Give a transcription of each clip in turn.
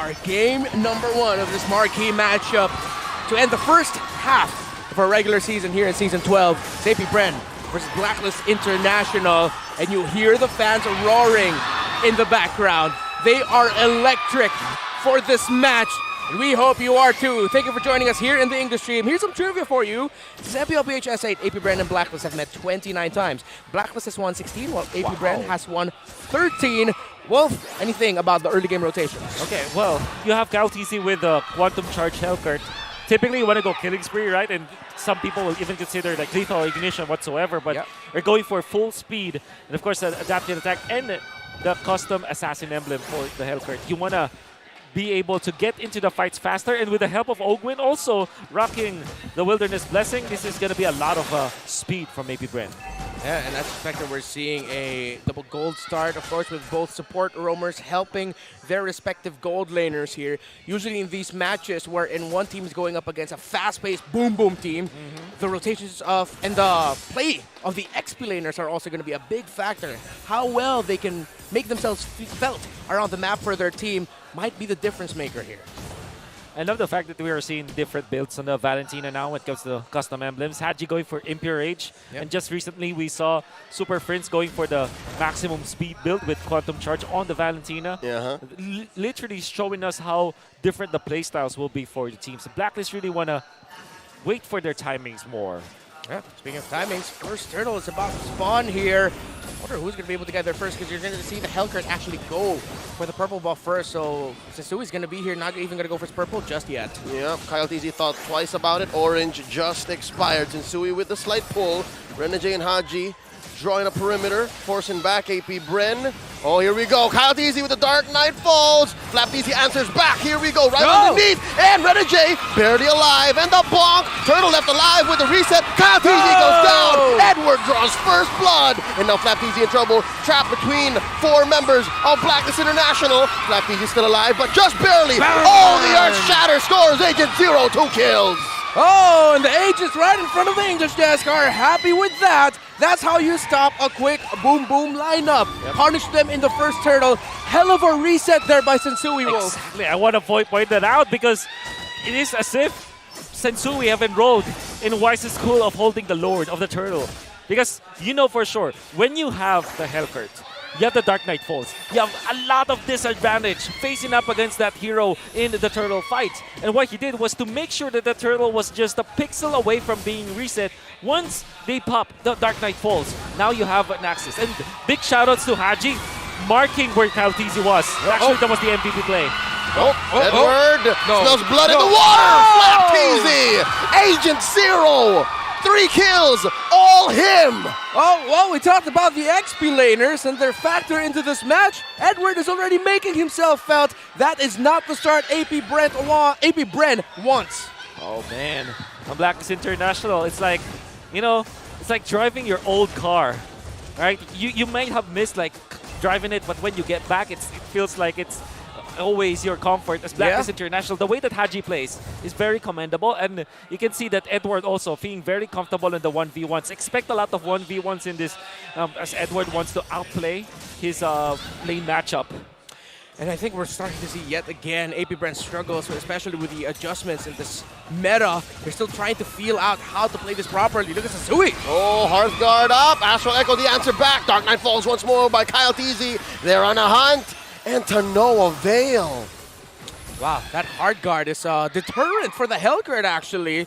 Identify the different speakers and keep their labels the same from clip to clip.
Speaker 1: our game number 1 of this marquee matchup to end the first half of our regular season here in Season 12. It's Bren versus Blacklist International, and you hear the fans roaring in the background. They are electric for this match, and we hope you are too. Thank you for joining us here in the English stream. Here's some trivia for you. Since MPLBHS 8, Bren and Blacklist have met 29 times. Blacklist has won 16, while Bren has won 13. Wolf, anything about the early game rotations?
Speaker 2: Okay, well, you have Kyle TC with the Quantum Charge Hellcurt. Typically, you want to go killing spree, right? And some people will even consider like lethal ignition whatsoever, but they're going for full speed. And of course, the adaptive attack and the custom assassin emblem for the Hellcurt. You want to be able to get into the fights faster, and with the help of Ogwin also rocking the Wilderness Blessing, this is going to be a lot of speed from Bren.
Speaker 1: Yeah, and that's the fact that we're seeing a double gold start, of course, with both support roamers helping their respective gold laners here. Usually in these matches wherein one team is going up against a fast-paced boom-boom team, the rotations of and the play of the XP laners are also going to be a big factor. How well they can make themselves felt around the map for their team might be the difference maker here.
Speaker 2: I love the fact that we are seeing different builds on the Valentina now when it comes to custom emblems. Haji going for Impure Rage, and just recently we saw Super Prince going for the maximum speed build with Quantum Charge on the Valentina. Literally showing us how different the playstyles will be for the teams. The Blacklist really want to wait for their timings more.
Speaker 1: Yeah, speaking of timings, first turtle is about to spawn here. I wonder who's going to be able to get there first, because you're going to see the Hellcurt actually go for the purple buff first. So Sensui's going to be here, not even going to go for his purple just yet.
Speaker 3: Yeah, Kyle TZ thought twice about it. Orange just expired. Sensui with the slight pull. Renegade and Haji drawing a perimeter, forcing back Bren. Oh, here we go. Kyle TZ with the Dark Knight Falls. Flap TZ answers back. Here we go. Right underneath. And Renegade barely alive. And the bonk. Turtle left alive with the reset. Kyle TZ goes down. Edward draws first blood. And now Flap TZ in trouble. Trapped between 4 members of Blacklist International. Flap TZ still alive, but just barely. Oh, the Earth Shatter scores Agent Zero 2 kills.
Speaker 1: Oh, and the agents right in front of the English desk are happy with that. That's how you stop a quick boom-boom lineup. Punish them in the first turtle. Hell of a reset there by Sensui Wolf.
Speaker 2: Exactly. I want to point that out because it is as if Sensui have enrolled in Wise's school of holding the Lord of the Turtle. Because you know for sure, when you have the Hellcurt, you have the Dark Knight Falls. You have a lot of disadvantage facing up against that hero in the turtle fight. And what he did was to make sure that the turtle was just a pixel away from being reset once they pop the Dark Knight Falls. Now you have an access. And big shoutouts to Haji marking where Kyle TZ was. Actually, that was the MVP play.
Speaker 3: Edward smells blood in the water. Flap TZ. Agent Zero. 3 kills, all him!
Speaker 1: Oh, well, we talked about the XP laners and their factor into this match. Edward is already making himself felt. That is not the start Bren wants.
Speaker 2: Oh, man. On Blacklist International, it's like, you know, it's like driving your old car, right? You might have missed, like, driving it, but when you get back, it feels like it's always your comfort as Blacklist International. The way that Haji plays is very commendable, and you can see that Edward also feeling very comfortable in the 1v1s. Expect a lot of 1v1s in this as Edward wants to outplay his lane matchup.
Speaker 1: And I think we're starting to see yet again Bren struggles, especially with the adjustments in this meta. They're still trying to feel out how to play this properly. Look at Sensui.
Speaker 3: Oh, Hearthguard up. Astral Echo the answer back. Dark Knight Falls once more by Kyle TZ. They're on a hunt. And to no avail.
Speaker 1: Wow, that hard guard is a deterrent for the Hellcurt, actually.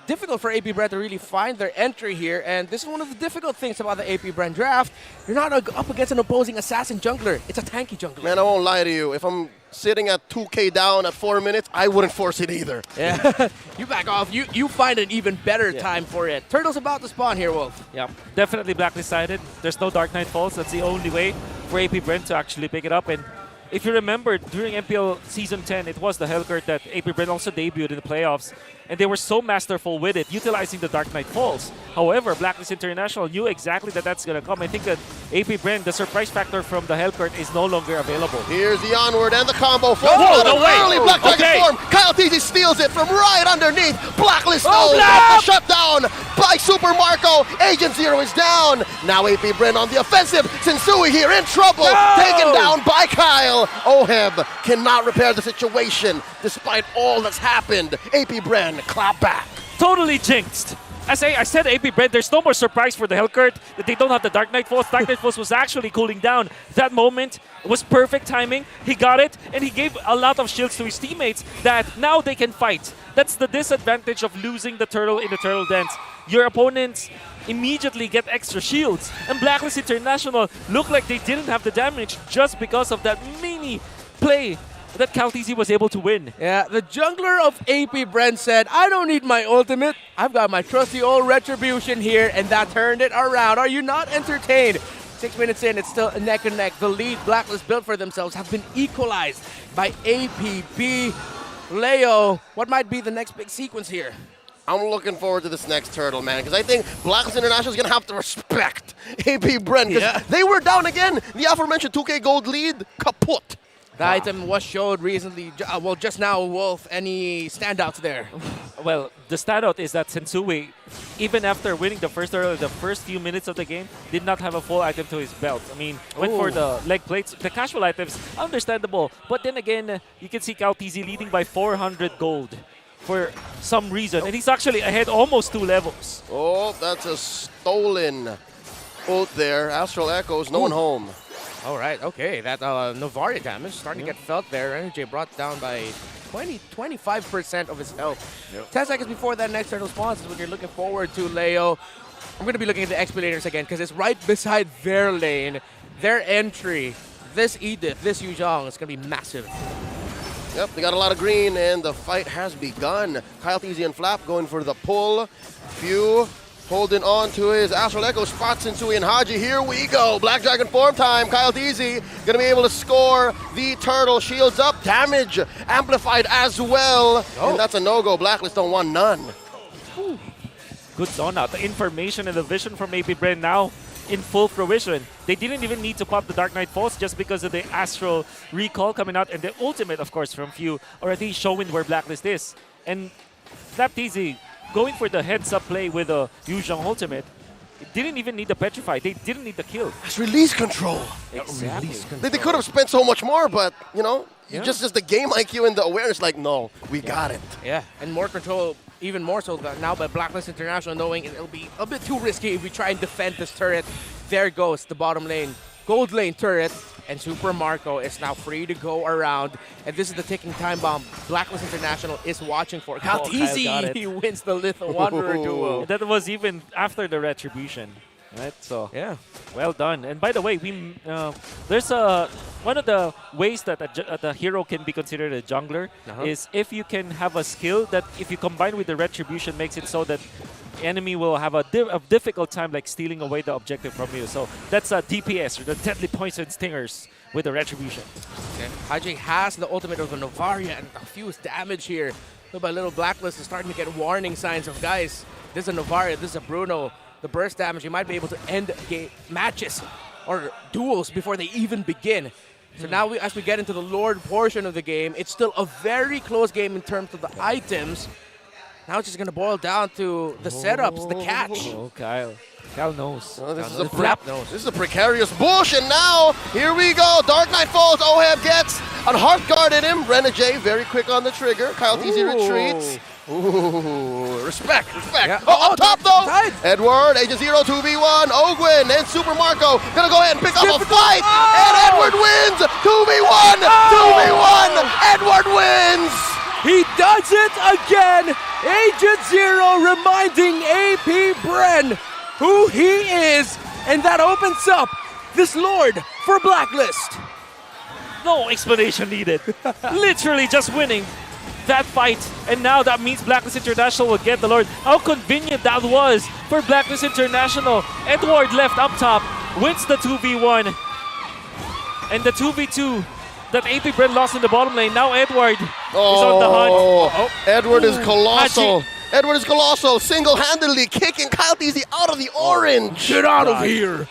Speaker 1: Difficult for Bren to really find their entry here, and this is one of the difficult things about the Bren draft. You're not up against an opposing assassin jungler. It's a tanky jungler.
Speaker 3: Man, I won't lie to you. If I'm sitting at 2K down at 4 minutes, I wouldn't force it either.
Speaker 1: Yeah, you back off. You find an even better time for it. Turtle's about to spawn here, Wolf.
Speaker 2: Yeah, definitely Blacklist sided. There's no Dark Knight Falls. That's the only way for Bren to actually pick it up. And if you remember, during MPL Season 10, it was the Hellcurt that Bren also debuted in the playoffs. And they were so masterful with it, utilizing the Dark Knight Falls. However, Blacklist International knew exactly that that's going to come. I think that Bren, the surprise factor from the Hellcurt is no longer available.
Speaker 3: Here's the onward and the combo.
Speaker 1: Early
Speaker 3: Black Dragon form. Kyle TZ steals it from right underneath. Blacklist the shutdown by Super Marco. Agent Zero is down. Now Bren on the offensive. Sensui here in trouble. Taken down by Kyle. still, Oheb cannot repair the situation despite all that's happened. AP Bren, clap back.
Speaker 2: Totally jinxed. I said Apbr, there's no more surprise for the Hellcurt that they don't have the Dark Knight Force. Dark Knight Force was actually cooling down. That moment was perfect timing. He got it, and he gave a lot of shields to his teammates that now they can fight. That's the disadvantage of losing the turtle in the turtle dance. Your opponents immediately get extra shields, and Blacklist International looked like they didn't have the damage just because of that mini play that CalTZ was able to win.
Speaker 1: Yeah, the jungler of AP Bren said, I don't need my ultimate. I've got my trusty old Retribution here, and that turned it around. Are you not entertained? 6 minutes in, it's still neck and neck. The lead Blacklist built for themselves have been equalized by Apb. Leo, what might be the next big sequence here?
Speaker 3: I'm looking forward to this next turtle, man, because I think Blacklist International is going to have to respect AP Bren, because they were down again. The aforementioned 2K gold lead, kaput.
Speaker 1: The item was showed recently, well, just now, Wolf. Any standouts there?
Speaker 2: Well, the standout is that Sensui, even after winning the first turtle, the first few minutes of the game, did not have a full item to his belt. I mean, went for the leg plates. The casual items, understandable. But then again, you can see CalTZ leading by 400 gold for some reason. And he's actually ahead almost 2 levels.
Speaker 3: Oh, that's a stolen ult there. Astral Echoes, no one home.
Speaker 1: All right, okay. That Novaria damage starting to get felt there. Energy brought down by 25% of his health. 10 seconds before that next turtle spawns is what you're looking forward to, Leo. I'm going to be looking at the expilators again because it's right beside their lane, their entry. This Edith, this Yuzhong is going to be massive.
Speaker 3: Yep, they got a lot of green, and the fight has begun. CalTZ and Flap going for the pull. Few holding on to his Astral Echo, spots Sensui and Haji. Here we go. Black Dragon form time. CalTZ going to be able to score the turtle. Shields up. Damage amplified as well. And that's a no-go. Blacklist don't want none.
Speaker 2: Ooh. Good zone out. The information and the vision from Apbr now in full fruition. They didn't even need to pop the Dark Knight Force just because of the Astral Recall coming out, and the ultimate, of course, from Few already showing where Blacklist is. And CalTZ going for the heads-up play with a Yuzhong ultimate, it didn't even need the Petrify. They didn't need the kill.
Speaker 3: That's release control.
Speaker 2: Exactly.
Speaker 3: They could have spent so much more, but, you know, just the game IQ and the awareness, like, no, we got it.
Speaker 1: Yeah, and more control, even more so now by Blacklist International, knowing it'll be a bit too risky if we try and defend this turret. There goes the bottom lane, gold lane turret, and Super Marco is now free to go around. And this is the ticking time bomb Blacklist International is watching for. CalTZ, he wins the Little Wanderer duo.
Speaker 2: That was even after the Retribution. Right, so
Speaker 1: yeah,
Speaker 2: well done. And by the way, we there's one of the ways that the hero can be considered a jungler is if you can have a skill that, if you combine with the Retribution, makes it so that enemy will have a difficult time like stealing away the objective from you. So that's a DPS, or the Deadly Poison Stingers, with the Retribution.
Speaker 1: Okay. Haji has the ultimate of the Novaria and diffuse damage here. Little by little, Blacklist is starting to get warning signs of, guys, this is a Novaria, this is a Bruno. The burst damage, you might be able to end matches or duels before they even begin. So now, as we get into the Lord portion of the game, it's still a very close game in terms of the items. Now it's just going to boil down to the setups, the catch.
Speaker 2: Oh, Kyle. Kyle knows.
Speaker 3: Oh, this is a precarious bush, and now, here we go. Dark Knight falls, Oheb gets a heart guard in him. Renegade very quick on the trigger. CalTZ retreats. Ooh, respect. Yeah. Oh, up top though! Tied. Edward, Agent Zero, 2v1, Ogwin, and Super Marco gonna go ahead and pick up a fight! And Edward wins! 2v1! 2v1! Edward wins!
Speaker 1: He does it again! Agent Zero reminding AP Bren who he is, and that opens up this Lord for Blacklist.
Speaker 2: No explanation needed. Literally just winning that fight, and now that means Blacklist International will get the Lord. How convenient that was for Blacklist International. Edward left up top, wins the 2v1, and the 2v2 that Apbr lost in the bottom lane. Now Edward is on the hunt.
Speaker 3: Edward is colossal. Edward is colossal, single-handedly kicking CalTZ out of the orange.
Speaker 1: Get out of here.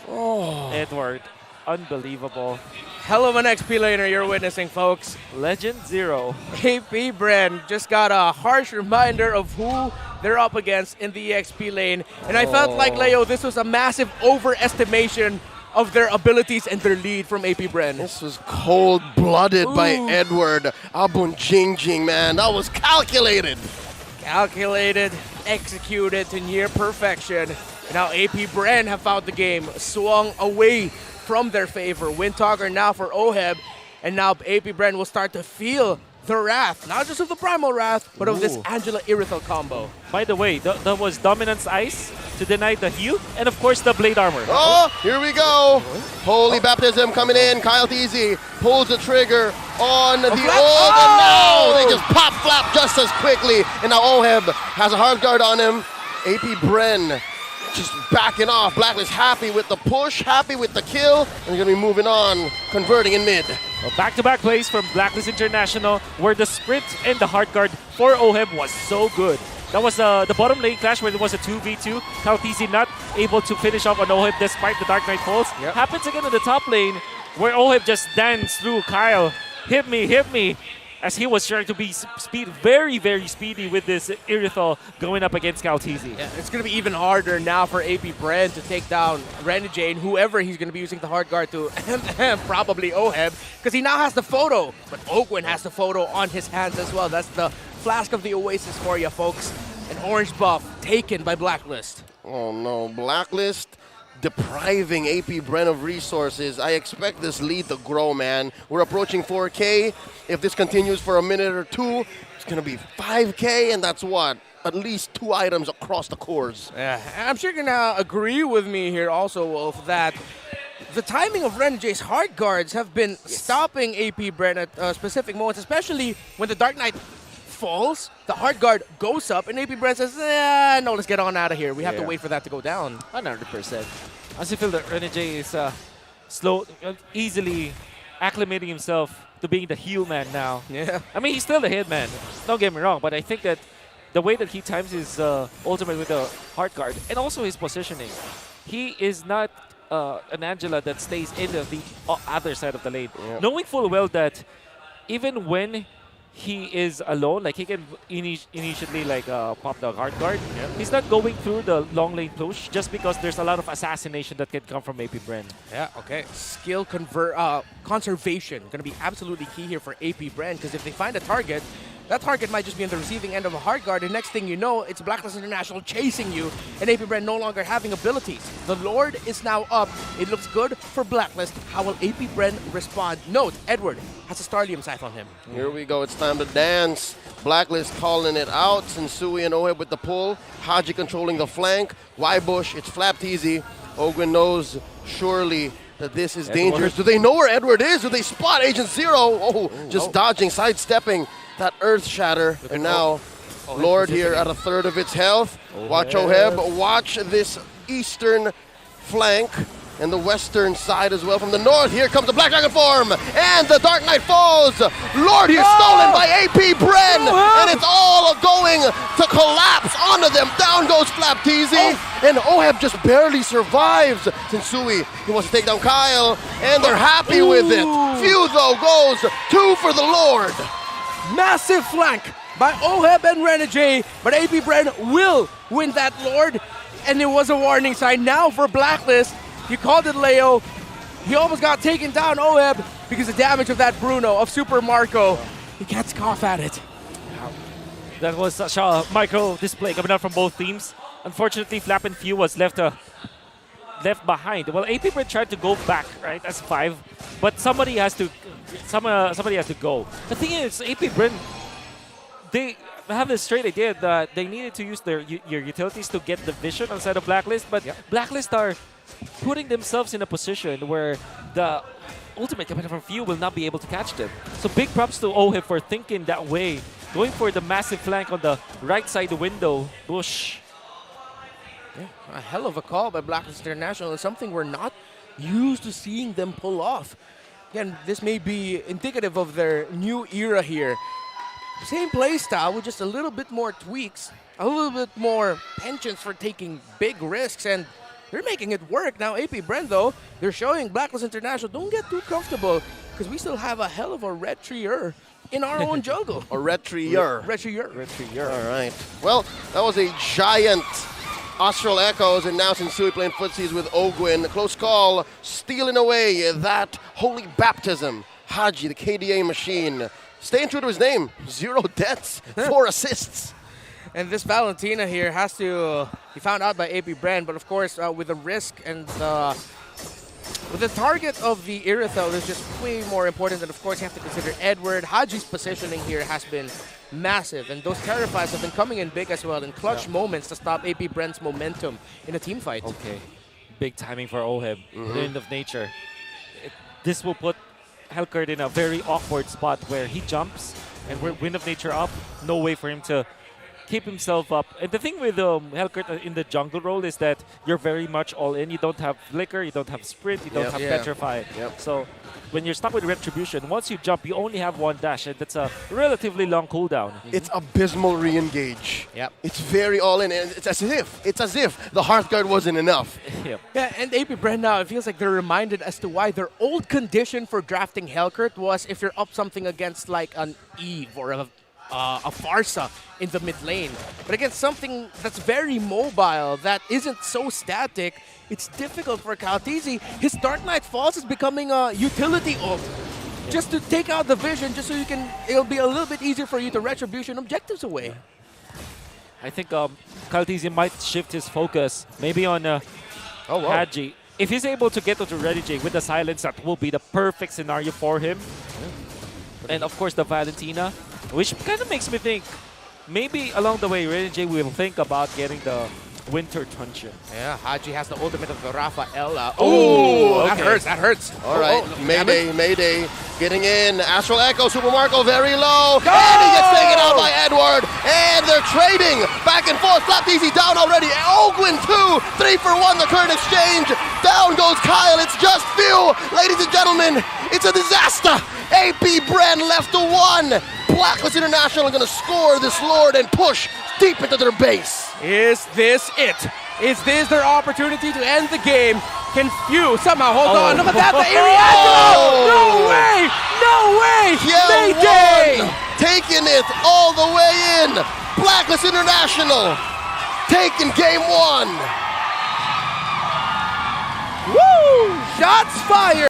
Speaker 2: Edward, unbelievable.
Speaker 1: Hell of an XP laner you're witnessing, folks.
Speaker 2: Legend Zero.
Speaker 1: AP Bren just got a harsh reminder of who they're up against in the XP lane. And I felt like, Leo, this was a massive overestimation of their abilities and their lead from AP Bren.
Speaker 3: This was cold-blooded by
Speaker 1: Ooh.
Speaker 3: Edward Abunjingjing, man. That was calculated.
Speaker 1: Calculated, executed to near perfection. Now AP Bren have found the game, swung away from their favor. Windtalker now for Oheb, and now AP Bren will start to feel the wrath, not just of the Primal Wrath, but of this
Speaker 2: Ooh.
Speaker 1: Angela Irithel combo.
Speaker 2: By the way, that was Dominance Ice to deny the heal, and of course the Blade Armor.
Speaker 3: Oh, here we go. Holy Baptism coming in. Kyle Teasy pulls the trigger on the Orb, and now they just pop flap just as quickly. And now Oheb has a hard guard on him. AP Bren just backing off. Blacklist happy with the push, happy with the kill, and they're going to be moving on, converting in mid.
Speaker 2: Well, back-to-back plays from Blacklist International, where the sprint and the hard guard for Oheb was so good. That was the bottom lane clash where it was a 2v2. Kaltizi not able to finish off on Oheb despite the Dark Knight falls.
Speaker 1: Yep.
Speaker 2: Happens again in the top lane where Oheb just danced through Kyle. Hit me, as he was trying to be very, very speedy with this Irithel going up against Kaltizi.
Speaker 1: Yeah, it's going to be even harder now for AP Bren to take down Renegade and whoever he's going to be using the hard guard to, probably Oheb, because he now has the photo, but Ogwin has the photo on his hands as well. That's the Flask of the Oasis for you, folks. An orange buff taken by Blacklist.
Speaker 3: Oh no, Blacklist depriving AP Bren of resources. I expect this lead to grow, man. We're approaching 4K. If this continues for a minute or two, it's going to be 5K, and that's what? At least 2 items across the cores.
Speaker 1: Yeah, I'm sure you're going to agree with me here also, Wolf, that the timing of Renegade's hard guards have been stopping AP Bren at specific moments, especially when the Dark Knight falls, the hard guard goes up, and AP Bren says, no, let's get on out of here. We have to wait for that to go down.
Speaker 2: 100%. As I feel that Renegade is easily acclimating himself to being the heel man now.
Speaker 1: Yeah.
Speaker 2: I mean, he's still the head man. Don't get me wrong, but I think that the way that he times his ultimate with the hard guard and also his positioning, he is not an Angela that stays in the other side of the lane.
Speaker 3: Yeah.
Speaker 2: Knowing full well that even when he is alone, like he can initially like pop the hard guard.
Speaker 1: Yep.
Speaker 2: He's not going through the long lane push just because there's a lot of assassination that can come from AP Bren.
Speaker 1: Yeah, okay. Skill conservation going to be absolutely key here for AP Bren, because if they find a target, that target might just be on the receiving end of a hard guard, and next thing you know, it's Blacklist International chasing you, and AP Bren no longer having abilities. The Lord is now up. It looks good for Blacklist. How will AP Bren respond? Note, Edward has a Starlium Scythe on him.
Speaker 3: Here we go. It's time to dance. Blacklist calling it out. Sensui and Oheb with the pull. Haji controlling the flank. Wybush, it's flapped easy. Ogwin knows surely that this is dangerous. Do they know where Edward is? Do they spot Agent Zero? Oh, just dodging, sidestepping that Earth Shatter. And now Lord here at a third of its health. Watch Oheb. Watch this eastern flank and the western side as well. From the north, here comes the Black Dragon form, and the Dark Knight falls. Lord here stolen by AP Bren, and it's all going to collapse onto them. Down goes Flapteezy, and Oheb just barely survives. Sensui, he wants to take down Kyle, and they're happy with it. Few though goes 2 for the Lord.
Speaker 1: Massive flank by Oheb and Renegade, but AP Bren will win that Lord, and it was a warning sign now for Blacklist. You called it, Leo. He almost got taken down, Oheb, because of the damage of that Bruno, of Super Marco. He can't scoff at it.
Speaker 2: That was such a micro display coming out from both teams. Unfortunately, Flap and Few was left behind. Well, AP Bren tried to go back, right, as 5, but somebody has to go. The thing is, AP Bren, they have this straight idea that they needed to use your utilities to get the vision outside of Blacklist, but Blacklist are putting themselves in a position where the ultimate coming from Few will not be able to catch them. So big props to Oheb for thinking that way, going for the massive flank on the right side window. Bush.
Speaker 1: Yeah, a hell of a call by Blacklist International, and something we're not used to seeing them pull off. Again, this may be indicative of their new era here. Same play style with just a little bit more tweaks, a little bit more penchants for taking big risks, and they're making it work. Now, AP Bren, though, they're showing Blacklist International, don't get too comfortable, because we still have a hell of a red treer in our own jungle.
Speaker 3: A red treer.
Speaker 1: Red treer.
Speaker 3: All right. Well, that was a giant Austral Echoes, and now Sensui playing footsies with Ogwin. Close call, stealing away that holy baptism. Haji, the KDA machine, staying true to his name. 0 deaths, 4 assists.
Speaker 1: And this Valentina here has to be found out by Apbr, but of course with the risk and with the target of the Irithel is just way more important. And of course you have to consider Edward. Haji's positioning here has been massive, and those Terrifies have been coming in big as well in clutch moments to stop Apbr's momentum in a team fight.
Speaker 2: Okay, big timing for Oheb, the end of nature. This will put Helkert in a very awkward spot where he jumps and we're Wind of Nature up, no way for him to keep himself up. And the thing with Helkert in the jungle role is that you're very much all in. You don't have Flicker, you don't have Sprint, you don't have Petrify. So when you're stuck with Retribution, once you jump, you only have 1 dash, and that's a relatively long cooldown.
Speaker 3: It's abysmal re-engage.
Speaker 1: Yep.
Speaker 3: It's very all in, and it's as if the Hearthguard wasn't enough.
Speaker 2: Yep.
Speaker 1: Yeah, and Apbr now, it feels like they're reminded as to why their old condition for drafting Helkert was if you're up something against like an Eve or a Farsa in the mid lane. But against something that's very mobile, that isn't so static, it's difficult for Kaltizi. His Dark Knight Falls is becoming a utility ult. Just to take out the vision, just so you can, it'll be a little bit easier for you to Retribution objectives away.
Speaker 2: I think Kaltizi might shift his focus maybe on Haji. If he's able to get to the Renegade with the silence, that will be the perfect scenario for him. And of course the Valentina, which kind of makes me think maybe along the way Renegade will think about getting the Winter Truncheon.
Speaker 1: Yeah, Haji has the ultimate of the Rafaela.
Speaker 2: Oh,
Speaker 1: that hurts, that hurts.
Speaker 3: All right, Mayday getting in. Astral Echo, Super Marco very low.
Speaker 1: Go!
Speaker 3: And he gets taken out by Edward. And they're trading back and forth. Slapped easy down already. Ogwin 2, 3 for 1, the current exchange. Down goes Kyle. It's just few. Ladies and gentlemen, it's a disaster. Apbr left to 1. Blacklist International are going to score this Lord and push deep into their base.
Speaker 1: Is this it? Is this their opportunity to end the game? Can Few somehow hold on? Look at that, the Ariadne! No way! No way! Mayday!
Speaker 3: Taking it all the way in. Blacklist International taking game 1.
Speaker 1: Woo! Shots fired!